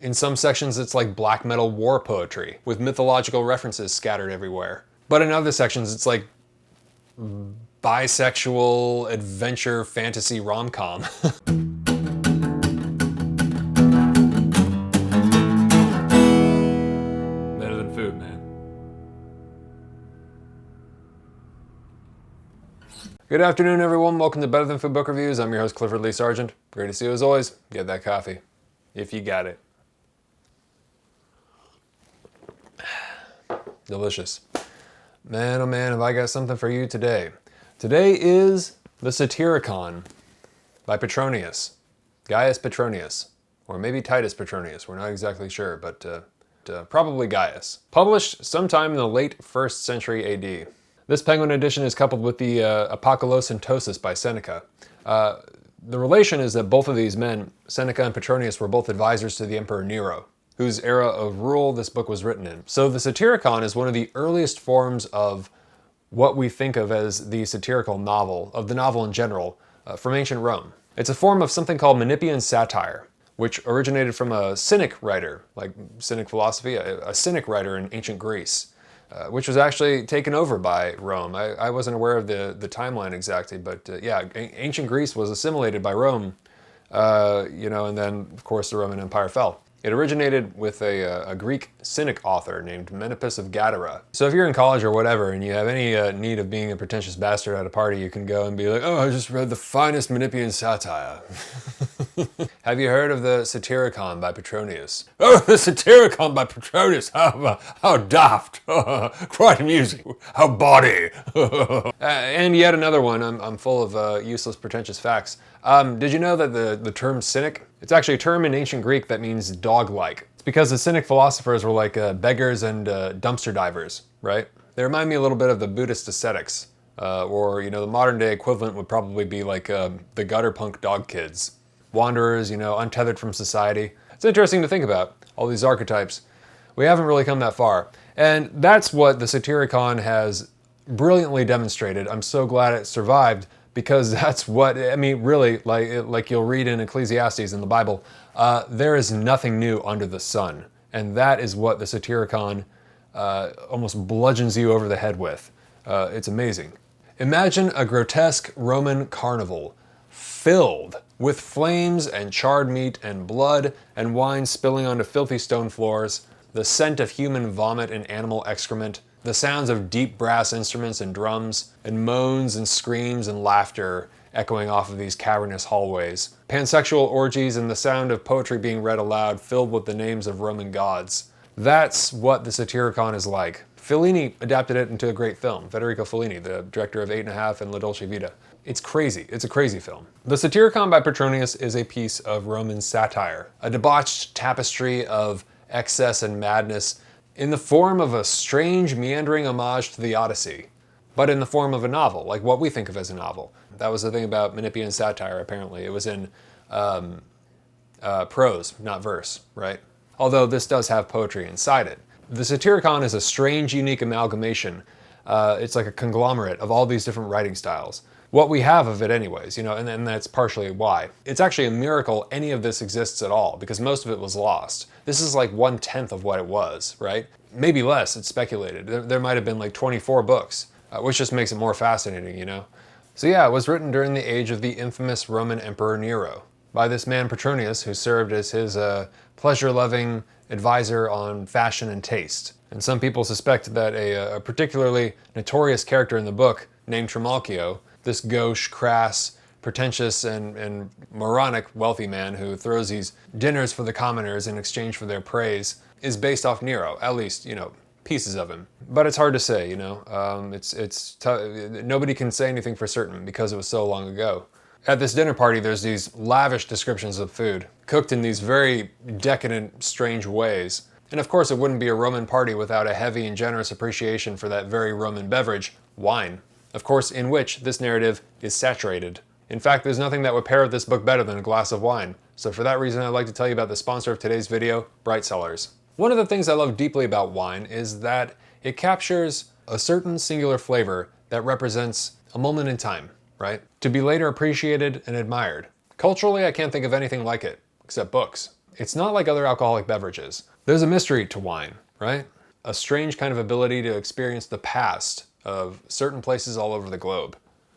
In some sections, it's like black metal war poetry, with mythological references scattered everywhere. But in other sections, it's like bisexual adventure fantasy rom-com. Better than food, man. Good afternoon, everyone. Welcome to Better Than Food Book Reviews. I'm your host, Clifford Lee Sargent. Great to see you as always. Get that coffee, if you got it. Delicious. Man, oh man, have I got something for you today. Today is the Satyricon by Petronius. Gaius Petronius. Or maybe Titus Petronius, we're not exactly sure, but probably Gaius. Published sometime in the late 1st century AD. This Penguin edition is coupled with the Apocolocyntosis by Seneca. The relation is that both of these men, Seneca and Petronius, were both advisors to the Emperor Nero, whose era of rule this book was written in. So the Satyricon is one of the earliest forms of what we think of as the satirical novel, of the novel in general, from ancient Rome. It's a form of something called Menippean satire, which originated from a Cynic writer, like Cynic philosophy, a Cynic writer in ancient Greece, which was actually taken over by Rome. I wasn't aware of the timeline exactly, but yeah, ancient Greece was assimilated by Rome, and then, of course, the Roman Empire fell. It originated with a Greek Cynic author named Menippus of Gadara. So if you're in college or whatever and you have any need of being a pretentious bastard at a party, you can go and be like, oh, I just read the finest Menippean satire. Have you heard of the Satyricon by Petronius? Oh, the Satyricon by Petronius, how daft, quite amusing, how bawdy. And yet another one, I'm full of useless pretentious facts. Did you know that the term cynic, it's actually a term in ancient Greek that means dog-like. It's because the Cynic philosophers were like beggars and dumpster divers, right? They remind me a little bit of the Buddhist ascetics, or the modern day equivalent would probably be like the gutter punk dog kids. Wanderers, untethered from society. It's interesting to think about, all these archetypes. We haven't really come that far. And that's what the Satyricon has brilliantly demonstrated. I'm so glad it survived, because that's what, really, like you'll read in Ecclesiastes in the Bible, there is nothing new under the sun. And that is what the Satyricon almost bludgeons you over the head with. It's amazing. Imagine a grotesque Roman carnival filled with flames and charred meat and blood and wine spilling onto filthy stone floors, the scent of human vomit and animal excrement, the sounds of deep brass instruments and drums, and moans and screams and laughter echoing off of these cavernous hallways, pansexual orgies and the sound of poetry being read aloud filled with the names of Roman gods. That's what the Satyricon is like. Fellini adapted it into a great film, Federico Fellini, the director of 8½, and La Dolce Vita. It's crazy. It's a crazy film. The Satyricon by Petronius is a piece of Roman satire, a debauched tapestry of excess and madness in the form of a strange, meandering homage to the Odyssey, but in the form of a novel, like what we think of as a novel. That was the thing about Menippean satire, apparently. It was in prose, not verse, right? Although this does have poetry inside it. The Satyricon is a strange, unique amalgamation. It's like a conglomerate of all these different writing styles. What we have of it anyways, and that's partially why. It's actually a miracle any of this exists at all, because most of it was lost. This is like 1/10 of what it was, right? Maybe less, it's speculated. There might have been like 24 books, which just makes it more fascinating, So yeah, it was written during the age of the infamous Roman Emperor Nero, by this man Petronius, who served as his pleasure-loving advisor on fashion and taste. And some people suspect that a particularly notorious character in the book, named Trimalchio, this gauche, crass, pretentious, and moronic wealthy man who throws these dinners for the commoners in exchange for their praise, is based off Nero, at least, pieces of him. But it's hard to say, nobody can say anything for certain because it was so long ago. At this dinner party, there's these lavish descriptions of food, cooked in these very decadent, strange ways. And of course, it wouldn't be a Roman party without a heavy and generous appreciation for that very Roman beverage, wine. Of course, in which this narrative is saturated. In fact, there's nothing that would pair with this book better than a glass of wine. So for that reason, I'd like to tell you about the sponsor of today's video, Bright Cellars. One of the things I love deeply about wine is that it captures a certain singular flavor that represents a moment in time, right? To be later appreciated and admired. Culturally, I can't think of anything like it, except books. It's not like other alcoholic beverages. There's a mystery to wine, right? A strange kind of ability to experience the past of certain places all over the globe.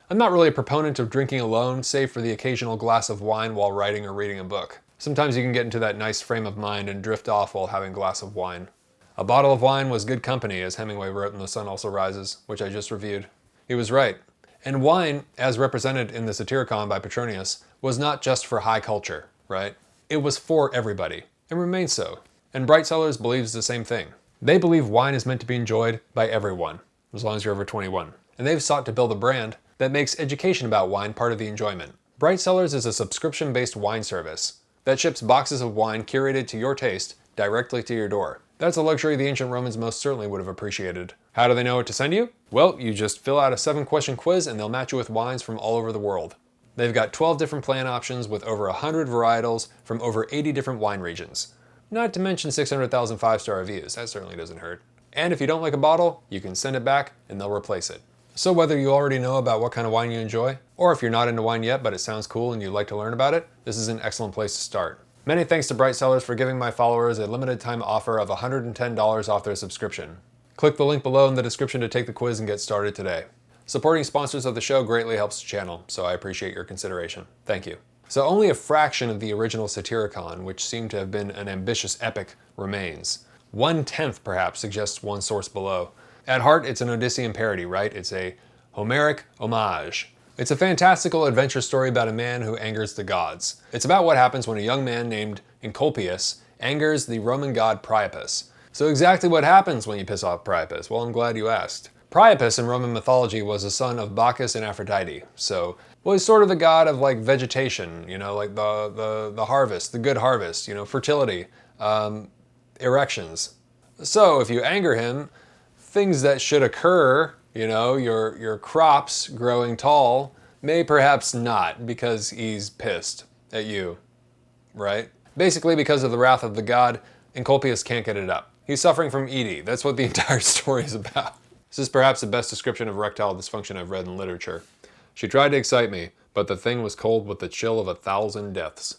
I'm not really a proponent of drinking alone, save for the occasional glass of wine while writing or reading a book. Sometimes you can get into that nice frame of mind and drift off while having a glass of wine. A bottle of wine was good company, as Hemingway wrote in The Sun Also Rises, which I just reviewed. He was right. And wine, as represented in the Satyricon by Petronius, was not just for high culture, right? It was for everybody, and remains so. And Bright Cellars believes the same thing. They believe wine is meant to be enjoyed by everyone, as long as you're over 21. And they've sought to build a brand that makes education about wine part of the enjoyment. Bright Cellars is a subscription-based wine service that ships boxes of wine curated to your taste directly to your door. That's a luxury the ancient Romans most certainly would have appreciated. How do they know what to send you? Well, you just fill out a 7-question quiz and they'll match you with wines from all over the world. They've got 12 different plan options with over 100 varietals from over 80 different wine regions. Not to mention 600,000 5-star reviews, that certainly doesn't hurt. And if you don't like a bottle, you can send it back and they'll replace it. So whether you already know about what kind of wine you enjoy, or if you're not into wine yet but it sounds cool and you'd like to learn about it, this is an excellent place to start. Many thanks to Bright Cellars for giving my followers a limited time offer of $110 off their subscription. Click the link below in the description to take the quiz and get started today. Supporting sponsors of the show greatly helps the channel, so I appreciate your consideration. Thank you. So only a fraction of the original Satyricon, which seemed to have been an ambitious epic, remains. 1/10 perhaps suggests one source below. At heart, it's an Odyssean parody, right? It's a Homeric homage. It's a fantastical adventure story about a man who angers the gods. It's about what happens when a young man named Encolpius angers the Roman god Priapus. So exactly what happens when you piss off Priapus? Well, I'm glad you asked. Priapus in Roman mythology was a son of Bacchus and Aphrodite. So, well, he's sort of the god of like vegetation, you know, like the harvest, the good harvest, you know, fertility, erections. So if you anger him, things that should occur, you know, your crops growing tall, may perhaps not because he's pissed at you, right? Basically, because of the wrath of the god, Encolpius can't get it up. He's suffering from ED. That's what the entire story is about. This is perhaps the best description of erectile dysfunction I've read in literature. She tried to excite me, but the thing was cold with the chill of 1,000 deaths.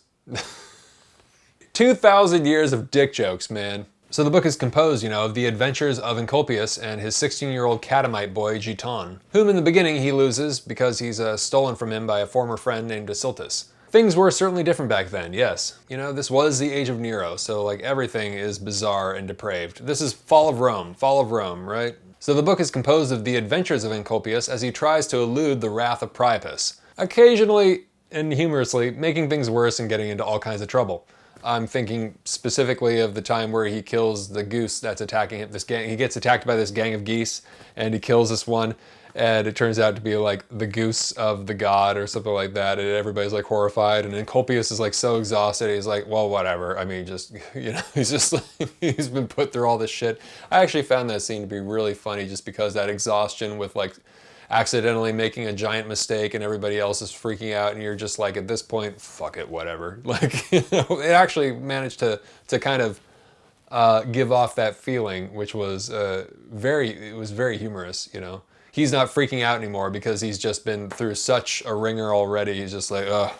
2,000 years of dick jokes, man. So the book is composed, you know, of the adventures of Encolpius and his 16-year-old catamite boy, Giton, whom in the beginning he loses because he's stolen from him by a former friend named Sisyphus. Things were certainly different back then, yes. You know, this was the age of Nero, so like everything is bizarre and depraved. This is fall of Rome, right? So the book is composed of the adventures of Encolpius as he tries to elude the wrath of Priapus, occasionally and humorously making things worse and getting into all kinds of trouble. I'm thinking specifically of the time where he kills the goose that's attacking him. This gang, he gets attacked by this gang of geese, and he kills this one, and it turns out to be like the goose of the god or something like that, and everybody's like horrified, and then Encolpius is like so exhausted, he's like, well, whatever. I mean, just, you know, he's just like, he's been put through all this shit. I actually found that scene to be really funny just because that exhaustion with like accidentally making a giant mistake and everybody else is freaking out and you're just like, at this point, fuck it, whatever. Like, you know, it actually managed to kind of give off that feeling, which was very humorous, you know. He's not freaking out anymore because he's just been through such a ringer already. He's just like, ugh.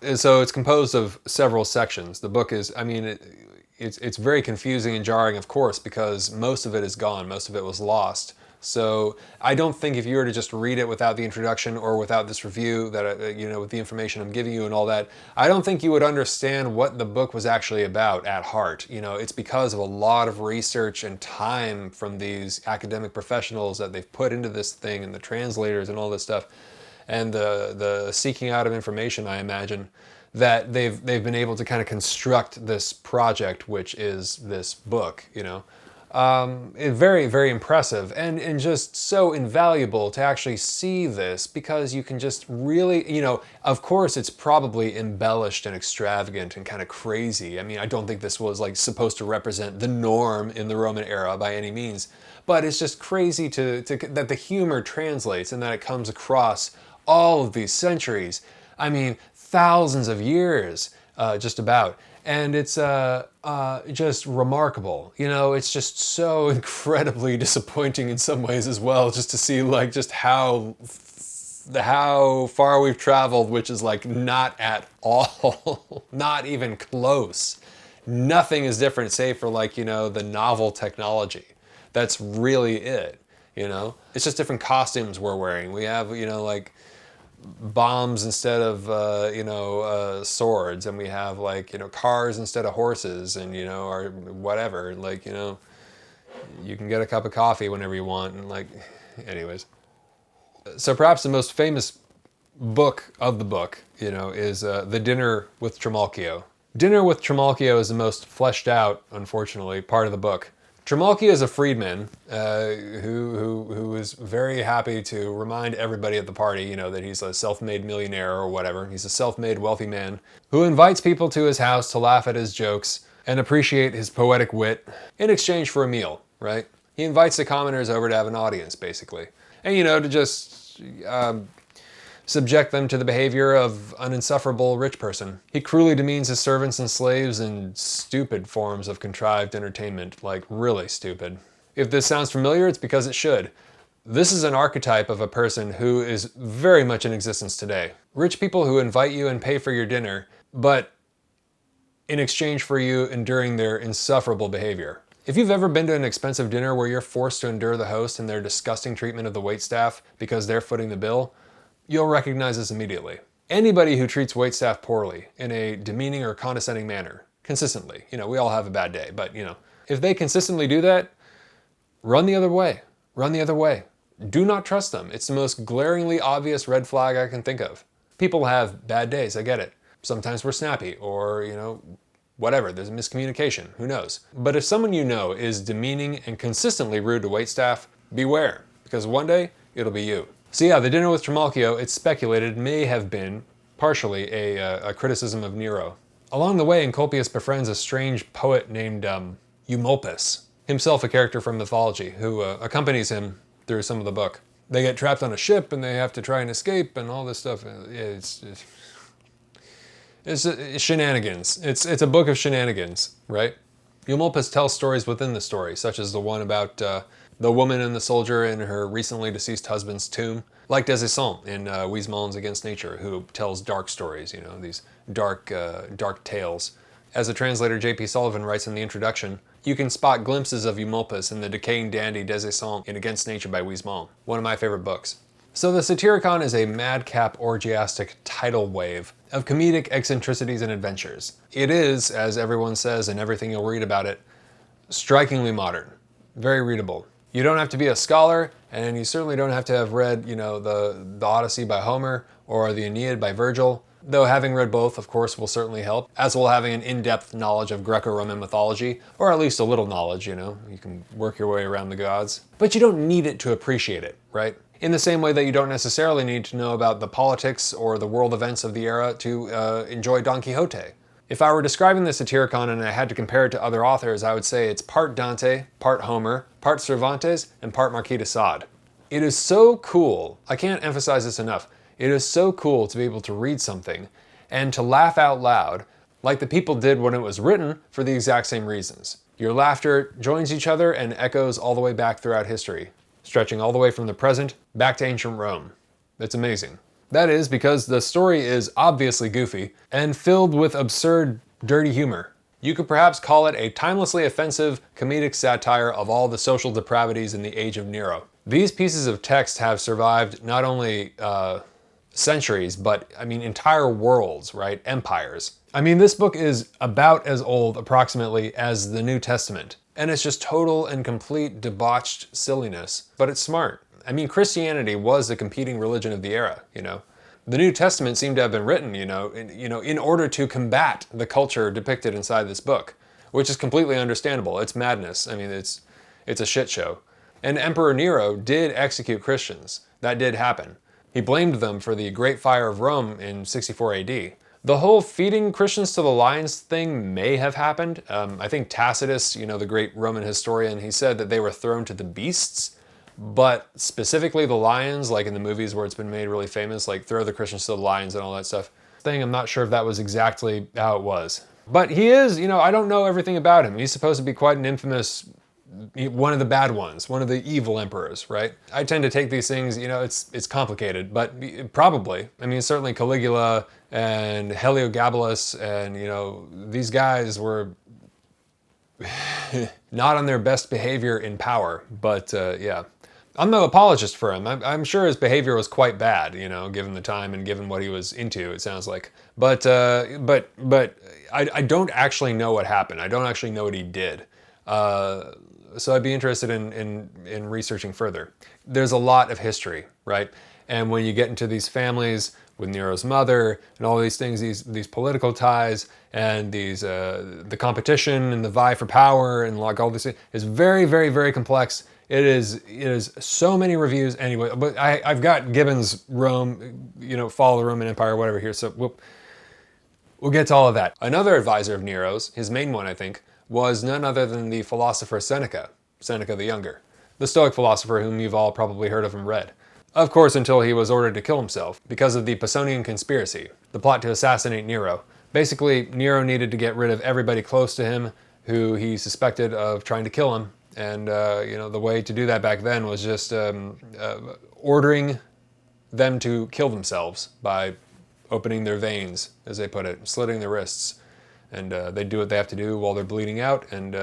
And so it's composed of several sections. The book is, I mean, it's very confusing and jarring, of course, because most of it is gone. Most of it was lost. So I don't think if you were to just read it without the introduction or without this review, that you know, with the information I'm giving you and all that, I don't think you would understand what the book was actually about at heart. You know, it's because of a lot of research and time from these academic professionals that they've put into this thing, and the translators and all this stuff, and the seeking out of information, I imagine, that they've been able to kind of construct this project, which is this book, you know. Very, very impressive and just so invaluable to actually see this, because you can just really, you know, of course it's probably embellished and extravagant and kind of crazy. I mean, I don't think this was like supposed to represent the norm in the Roman era by any means, but it's just crazy that the humor translates and that it comes across all of these centuries. I mean, thousands of years, just about. And it's just remarkable. You know, it's just so incredibly disappointing in some ways as well, just to see like just how how far we've traveled, which is like not at all, not even close. Nothing is different save for like, you know, the novel technology. That's really it, you know? It's just different costumes we're wearing. We have, you know, like bombs instead of, swords, and we have like, you know, cars instead of horses, and, you know, or whatever. Like, you know, you can get a cup of coffee whenever you want, and like, anyways. So perhaps the most famous book of the book, you know, is The Dinner with Trimalchio. Dinner with Trimalchio is the most fleshed out, unfortunately, part of the book. Trimalchio is a freedman who is very happy to remind everybody at the party, you know, that he's a self-made millionaire or whatever. He's a self-made wealthy man who invites people to his house to laugh at his jokes and appreciate his poetic wit in exchange for a meal, right? He invites the commoners over to have an audience, basically. And, you know, to just subject them to the behavior of an insufferable rich person. He cruelly demeans his servants and slaves in stupid forms of contrived entertainment, like really stupid. If this sounds familiar, it's because it should. This is an archetype of a person who is very much in existence today. Rich people who invite you and pay for your dinner, but in exchange for you enduring their insufferable behavior. If you've ever been to an expensive dinner where you're forced to endure the host and their disgusting treatment of the waitstaff because they're footing the bill, you'll recognize this immediately. Anybody who treats waitstaff poorly in a demeaning or condescending manner, consistently, you know, we all have a bad day, but, you know, if they consistently do that, run the other way. Run the other way. Do not trust them. It's the most glaringly obvious red flag I can think of. People have bad days, I get it. Sometimes we're snappy, or, you know, whatever, there's a miscommunication, who knows. But if someone you know is demeaning and consistently rude to waitstaff, beware, because one day, it'll be you. So yeah, The Dinner with Trimalchio, it's speculated, may have been partially a criticism of Nero. Along the way, Encolpius befriends a strange poet named Eumolpus, himself a character from mythology, who accompanies him through some of the book. They get trapped on a ship and they have to try and escape and all this stuff. It's shenanigans. It's a book of shenanigans, right? Eumolpus tells stories within the story, such as the one about the woman and the soldier in her recently deceased husband's tomb, like Des in Huysmans Against Nature, who tells dark stories, you know, these dark tales. As the translator J.P. Sullivan writes in the introduction, you can spot glimpses of Eumolpus in the decaying dandy Des in Against Nature by Huysmans, one of my favorite books. So the Satyricon is a madcap, orgiastic tidal wave of comedic eccentricities and adventures. It is, as everyone says and everything you'll read about it, strikingly modern, very readable. You don't have to be a scholar, and you certainly don't have to have read, you know, the Odyssey by Homer or the Aeneid by Virgil, though having read both, of course, will certainly help, as will having an in-depth knowledge of Greco-Roman mythology, or at least a little knowledge, you know, you can work your way around the gods. But you don't need it to appreciate it, right? In the same way that you don't necessarily need to know about the politics or the world events of the era to enjoy Don Quixote. If I were describing the Satyricon and I had to compare it to other authors, I would say it's part Dante, part Homer, part Cervantes, and part Marquis de Sade. It is so cool, I can't emphasize this enough, it is so cool to be able to read something and to laugh out loud like the people did when it was written for the exact same reasons. Your laughter joins each other and echoes all the way back throughout history, stretching all the way from the present back to ancient Rome. It's amazing. That is because the story is obviously goofy and filled with absurd, dirty humor. You could perhaps call it a timelessly offensive comedic satire of all the social depravities in the age of Nero. These pieces of text have survived not only centuries, but I mean entire worlds, right? Empires. I mean, this book is about as old approximately as the New Testament, and it's just total and complete debauched silliness, but it's smart. I mean, Christianity was the competing religion of the era, you know. The New Testament seemed to have been written, in order to combat the culture depicted inside this book, which is completely understandable. It's madness. I mean, it's a shit show. And Emperor Nero did execute Christians. That did happen. He blamed them for the Great Fire of Rome in 64 AD. The whole feeding Christians to the lions thing may have happened. I think Tacitus, the great Roman historian, he said that they were thrown to the beasts. But specifically the lions, like in the movies where it's been made really famous, like throw the Christians to the lions and all that stuff. I'm not sure if that was exactly how it was. But he is, I don't know everything about him. He's supposed to be quite an infamous one of the bad ones, one of the evil emperors, right? I tend to take these things, it's complicated, but probably. I mean, certainly Caligula and Heliogabalus and, these guys were not on their best behavior in power, but yeah. I'm no apologist for him. I'm sure his behavior was quite bad, given the time and given what he was into, it sounds like. But I don't actually know what happened. I don't actually know what he did. So I'd be interested in researching further. There's a lot of history, right? And when you get into these families with Nero's mother and all these things, these political ties and these the competition and the vie for power and like all this is very, very, very complex. It is so many reviews anyway. But I've got Gibbon's Rome, Fall of the Roman Empire, whatever here. So we'll get to all of that. Another advisor of Nero's, his main one, I think, was none other than the philosopher Seneca the Younger, the Stoic philosopher whom you've all probably heard of and read. Of course, until he was ordered to kill himself because of the Pisonian conspiracy, the plot to assassinate Nero. Basically, Nero needed to get rid of everybody close to him who he suspected of trying to kill him. And, the way to do that back then was just ordering them to kill themselves by opening their veins, as they put it, slitting their wrists. And they do what they have to do while they're bleeding out, and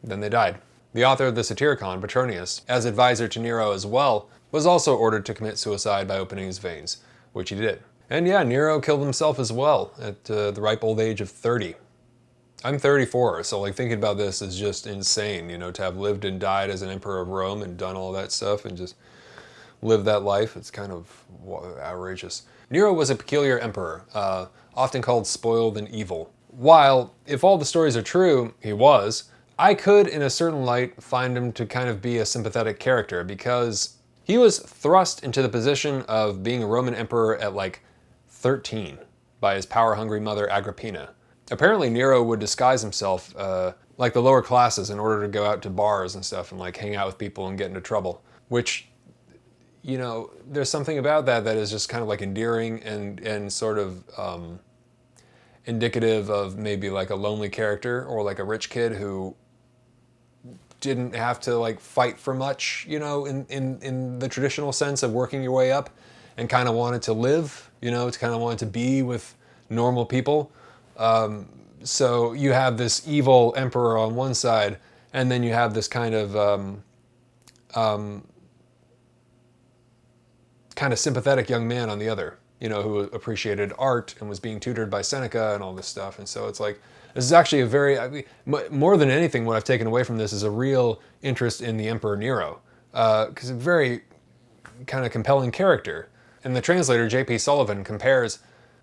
then they died. The author of the Satyricon, Petronius, as advisor to Nero as well, was also ordered to commit suicide by opening his veins, which he did. And yeah, Nero killed himself as well at the ripe old age of 30. I'm 34, so like thinking about this is just insane, to have lived and died as an emperor of Rome and done all that stuff and just live that life. It's kind of outrageous. Nero was a peculiar emperor, often called spoiled and evil. While, if all the stories are true, he was, I could, in a certain light, find him to kind of be a sympathetic character because he was thrust into the position of being a Roman emperor at like 13 by his power-hungry mother Agrippina. Apparently Nero would disguise himself like the lower classes in order to go out to bars and stuff and like hang out with people and get into trouble, which, there's something about that is just kind of like endearing and sort of indicative of maybe like a lonely character or like a rich kid who didn't have to like fight for much, in the traditional sense of working your way up and kind of wanted to live, to kind of wanted to be with normal people. So you have this evil emperor on one side, and then you have this kind of sympathetic young man on the other, who appreciated art and was being tutored by Seneca and all this stuff. And so it's like, this is actually more than anything, what I've taken away from this is a real interest in the Emperor Nero, because a very kind of compelling character. And the translator, J.P. Sullivan, compares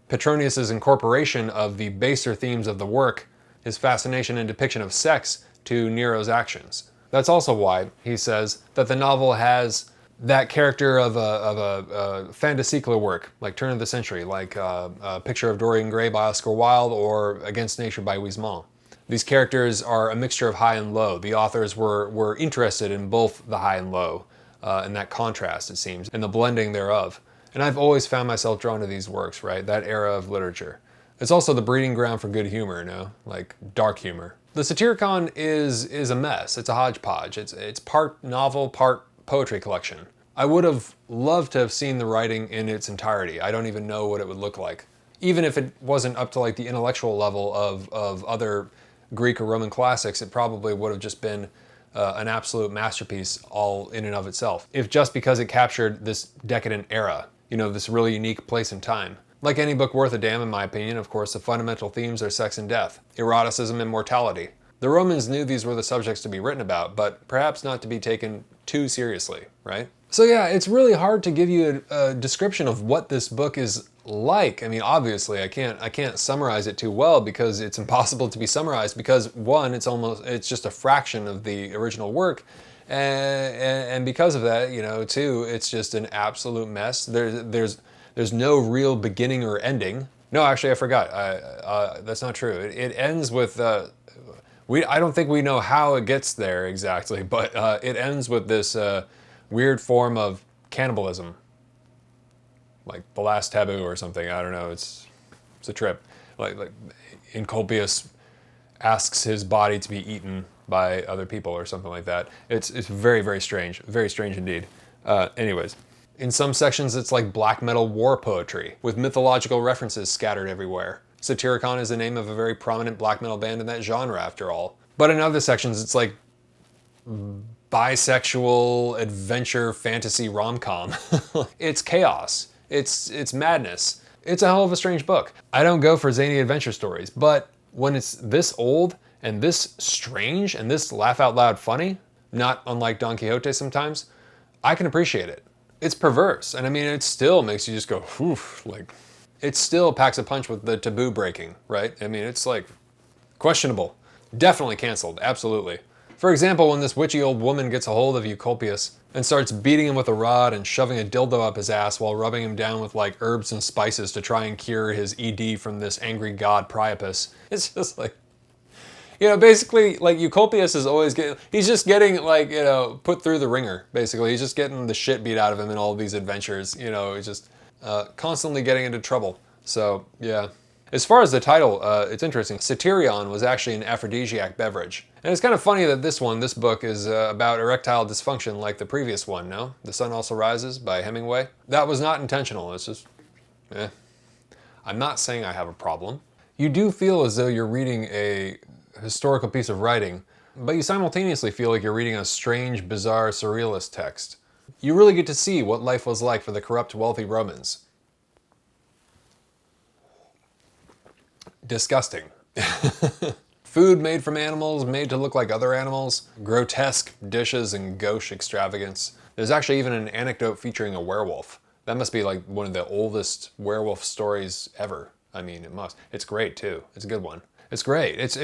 Petronius's incorporation of the baser themes of the work, his fascination and depiction of sex, to Nero's actions. That's also why he says that the novel has that character of a fin de siècle work, like turn of the century, like a Picture of Dorian Gray by Oscar Wilde or Against Nature by Huysmans. These characters are a mixture of high and low. The authors were interested in both the high and low, and that contrast, it seems, and the blending thereof. And I've always found myself drawn to these works, right? That era of literature. It's also the breeding ground for good humor, like dark humor. The Satyricon is a mess. It's a hodgepodge. It's part novel, part poetry collection. I would have loved to have seen the writing in its entirety. I don't even know what it would look like. Even if it wasn't up to like the intellectual level of other Greek or Roman classics, it probably would have just been an absolute masterpiece all in and of itself. If just because it captured this decadent era, this really unique place and time. Like any book worth a damn, in my opinion, of course, the fundamental themes are sex and death, eroticism and mortality. The Romans knew these were the subjects to be written about, but perhaps not to be taken too seriously, right? So yeah, it's really hard to give you a description of what this book is like. I mean, obviously, I can't summarize it too well because it's impossible to be summarized because one, it's just a fraction of the original work. And because of that, two, it's just an absolute mess. There's no real beginning or ending. No, actually, I forgot. That's not true. It ends with I don't think we know how it gets there exactly, but it ends with this weird form of cannibalism, like the last taboo or something. I don't know. It's a trip, like in copious asks his body to be eaten by other people or something like that. It's very, very strange indeed. Anyways, in some sections it's like black metal war poetry with mythological references scattered everywhere. Satyricon is the name of a very prominent black metal band in that genre after all. But in other sections it's like bisexual adventure fantasy rom-com. It's chaos. It's madness. It's a hell of a strange book. I don't go for zany adventure stories, but when it's this old and this strange and this laugh out loud funny, not unlike Don Quixote sometimes, I can appreciate it. It's perverse, and I mean, it still makes you just go, whew, like, it still packs a punch with the taboo breaking, right? I mean, it's like questionable. Definitely canceled, absolutely. For example, when this witchy old woman gets a hold of Eucolpius and starts beating him with a rod and shoving a dildo up his ass while rubbing him down with like herbs and spices to try and cure his ED from this angry god Priapus. It's just like, you know, basically like Eucolpius is always he's just getting like, you know, put through the ringer, basically. He's just getting the shit beat out of him in all of these adventures, you know, he's just constantly getting into trouble. So, yeah. As far as the title, it's interesting. Satyricon was actually an aphrodisiac beverage. And it's kind of funny that this book is about erectile dysfunction like the previous one, no? The Sun Also Rises by Hemingway. That was not intentional, it's just, I'm not saying I have a problem. You do feel as though you're reading a historical piece of writing, but you simultaneously feel like you're reading a strange, bizarre, surrealist text. You really get to see what life was like for the corrupt, wealthy Romans. Disgusting. Food made from animals, made to look like other animals, grotesque dishes and gauche extravagance. There's actually even an anecdote featuring a werewolf. That must be like one of the oldest werewolf stories ever. I mean, it must. It's great too. It's a good one. It's great. It's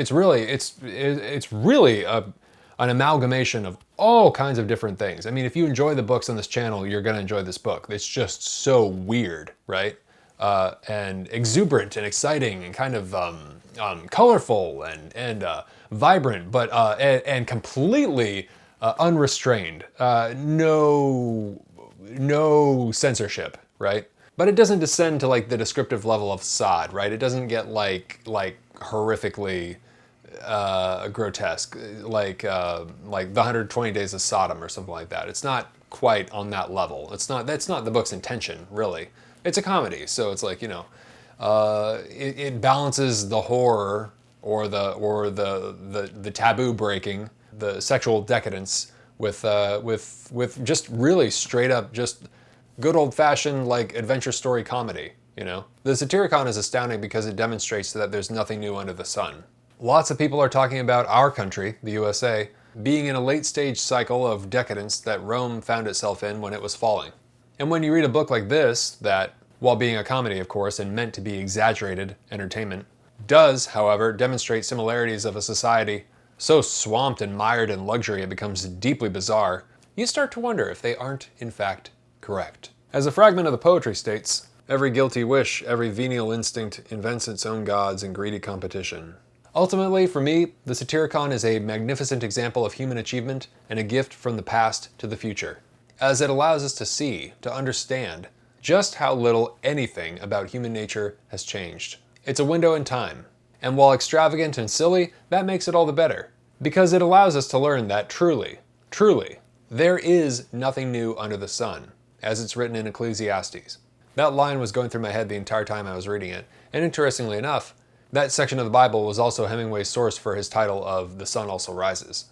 really an amalgamation of all kinds of different things. I mean, if you enjoy the books on this channel, you're gonna enjoy this book. It's just so weird, right? And exuberant and exciting and kind of colorful and vibrant, but and completely unrestrained. No censorship, right? But it doesn't descend to like the descriptive level of Sod, right? It doesn't get like horrifically grotesque, like the 120 Days of Sodom or something like that. It's not quite on that level. That's not the book's intention, really. It's a comedy, so it's like, you know, it balances the horror or the taboo breaking, the sexual decadence with just really straight up just good old fashioned like adventure story comedy. You know, the Satyricon is astounding because it demonstrates that there's nothing new under the sun. Lots of people are talking about our country, the USA, being in a late stage cycle of decadence that Rome found itself in when it was falling. And when you read a book like this, that, while being a comedy of course, and meant to be exaggerated entertainment, does, however, demonstrate similarities of a society so swamped and mired in luxury it becomes deeply bizarre, you start to wonder if they aren't, in fact, correct. As a fragment of the poetry states, every guilty wish, every venial instinct invents its own gods in greedy competition. Ultimately, for me, the Satyricon is a magnificent example of human achievement and a gift from the past to the future, as it allows us to see, to understand, just how little anything about human nature has changed. It's a window in time, and while extravagant and silly, that makes it all the better, because it allows us to learn that truly, there is nothing new under the sun, as it's written in Ecclesiastes. That line was going through my head the entire time I was reading it, and interestingly enough, that section of the Bible was also Hemingway's source for his title of The Sun Also Rises.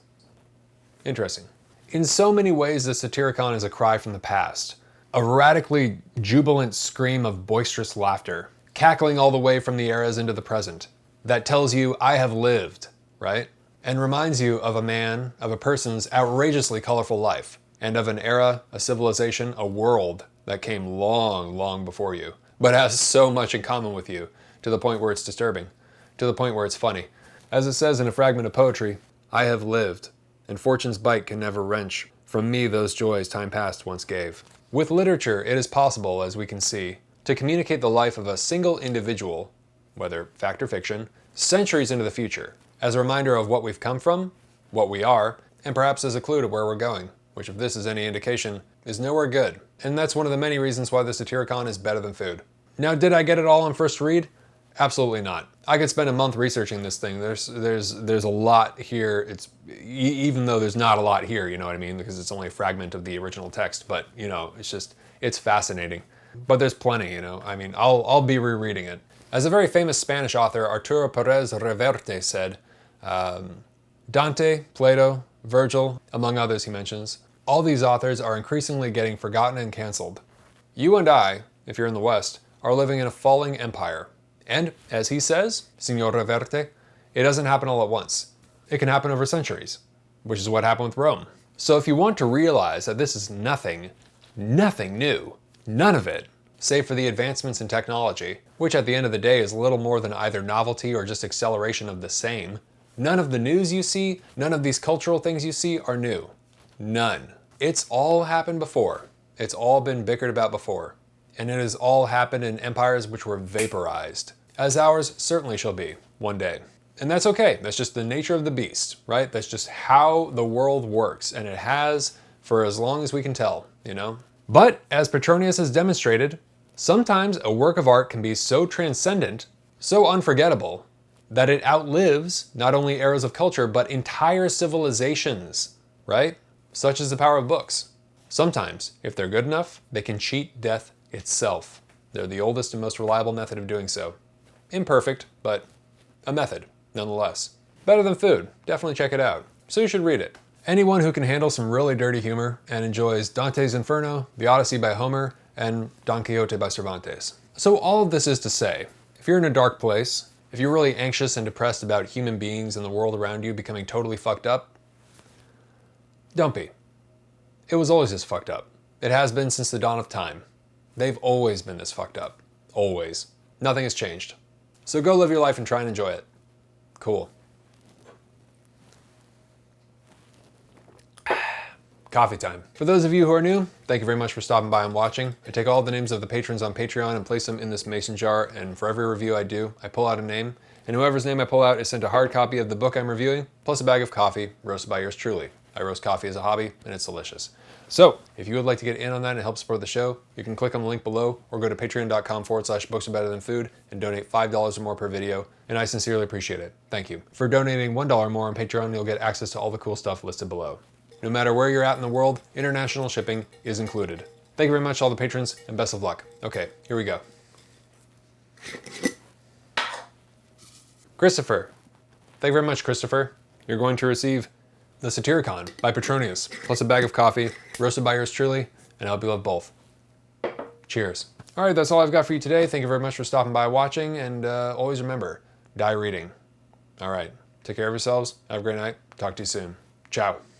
Interesting. In so many ways, the Satyricon is a cry from the past, a radically jubilant scream of boisterous laughter, cackling all the way from the eras into the present, that tells you, I have lived, right? And reminds you of a person's outrageously colorful life, and of an era, a civilization, a world that came long, long before you, but has so much in common with you, to the point where it's disturbing, to the point where it's funny. As it says in a fragment of poetry, I have lived, and fortune's bite can never wrench from me those joys time past once gave. With literature, it is possible, as we can see, to communicate the life of a single individual, whether fact or fiction, centuries into the future, as a reminder of what we've come from, what we are, and perhaps as a clue to where we're going, which if this is any indication, is nowhere good. And that's one of the many reasons why the Satyricon is better than food. Now, did I get it all on first read? Absolutely not. I could spend a month researching this thing. There's a lot here. It's even though there's not a lot here, you know what I mean? Because it's only a fragment of the original text. But you know, it's fascinating. But there's plenty, you know. I mean, I'll be rereading it. As a very famous Spanish author, Arturo Pérez Reverte, said, Dante, Plato, Virgil, among others he mentions, all these authors are increasingly getting forgotten and canceled. You and I, if you're in the West, are living in a falling empire. And, as he says, Signor Reverte, it doesn't happen all at once. It can happen over centuries, which is what happened with Rome. So if you want to realize that this is nothing new, none of it, save for the advancements in technology, which at the end of the day is little more than either novelty or just acceleration of the same, none of the news you see, none of these cultural things you see are new. None. It's all happened before. It's all been bickered about before. And it has all happened in empires which were vaporized, as ours certainly shall be, one day. And that's okay. That's just the nature of the beast, right? That's just how the world works, and it has for as long as we can tell, you know? But, as Petronius has demonstrated, sometimes a work of art can be so transcendent, so unforgettable, that it outlives not only eras of culture, but entire civilizations, right? Such is the power of books. Sometimes, if they're good enough, they can cheat death itself. They're the oldest and most reliable method of doing so. Imperfect, but a method, nonetheless. Better than food. Definitely check it out. So you should read it. Anyone who can handle some really dirty humor and enjoys Dante's Inferno, The Odyssey by Homer, and Don Quixote by Cervantes. So all of this is to say, if you're in a dark place, if you're really anxious and depressed about human beings and the world around you becoming totally fucked up, don't be. It was always this fucked up. It has been since the dawn of time. They've always been this fucked up. Always. Nothing has changed. So go live your life and try and enjoy it. Cool. Coffee time. For those of you who are new, thank you very much for stopping by and watching. I take all the names of the patrons on Patreon and place them in this mason jar, and for every review I do, I pull out a name, and whoever's name I pull out is sent a hard copy of the book I'm reviewing, plus a bag of coffee, roasted by yours truly. I roast coffee as a hobby, and it's delicious. So, if you would like to get in on that and help support the show, you can click on the link below or go to patreon.com/booksarebetterthanfood and donate $5 or more per video, and I sincerely appreciate it. Thank you. For donating $1 more on Patreon, you'll get access to all the cool stuff listed below. No matter where you're at in the world, international shipping is included. Thank you very much to all the patrons, and best of luck. Okay, here we go. Christopher. Thank you very much, Christopher. You're going to receive The Satyricon by Petronius, plus a bag of coffee, roasted by yours truly, and I hope you love both. Cheers. All right, that's all I've got for you today. Thank you very much for stopping by watching, and always remember, die reading. All right, take care of yourselves. Have a great night. Talk to you soon. Ciao.